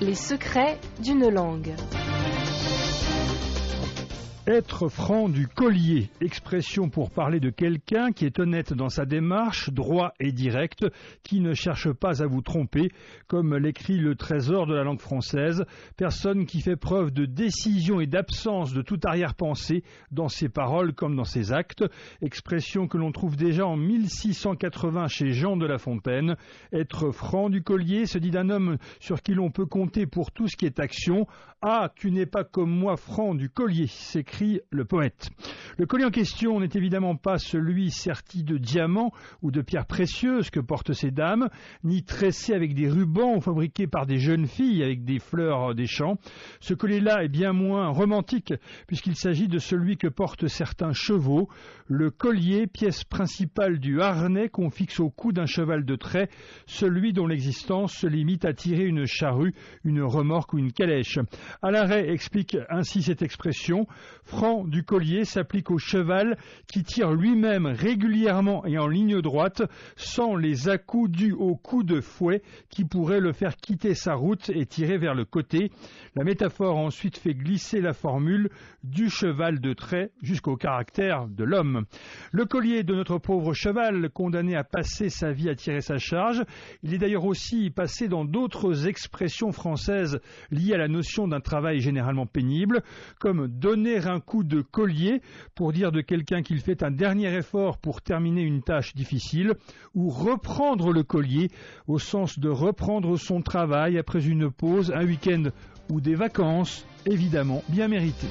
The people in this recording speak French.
Les secrets d'une langue. Être franc du collier, expression pour parler de quelqu'un qui est honnête dans sa démarche, droit et direct, qui ne cherche pas à vous tromper, comme l'écrit le trésor de la langue française, personne qui fait preuve de décision et d'absence de toute arrière-pensée dans ses paroles comme dans ses actes, expression que l'on trouve déjà en 1680 chez Jean de La Fontaine. Être franc du collier se dit d'un homme sur qui l'on peut compter pour tout ce qui est action. « Ah, tu n'es pas comme moi franc du collier », s'écrit le poète. Le collier en question n'est évidemment pas celui serti de diamants ou de pierres précieuses que portent ces dames, ni tressé avec des rubans ou fabriqué par des jeunes filles avec des fleurs des champs. Ce collier-là est bien moins romantique puisqu'il s'agit de celui que portent certains chevaux. Le collier, pièce principale du harnais qu'on fixe au cou d'un cheval de trait, celui dont l'existence se limite à tirer une charrue, une remorque ou une calèche. Alain Ray explique ainsi cette expression. Franc du collier s'applique au cheval qui tire lui-même régulièrement et en ligne droite sans les à-coups dus au coup de fouet qui pourrait le faire quitter sa route et tirer vers le côté. La métaphore ensuite fait glisser la formule du cheval de trait jusqu'au caractère de l'homme. Le collier de notre pauvre cheval, condamné à passer sa vie à tirer sa charge, il est d'ailleurs aussi passé dans d'autres expressions françaises liées à la notion d'un travail généralement pénible, comme donner un coup de collier pour dire de quelqu'un qu'il fait un dernier effort pour terminer une tâche difficile, ou reprendre le collier au sens de reprendre son travail après une pause, un week-end ou des vacances, évidemment bien méritées.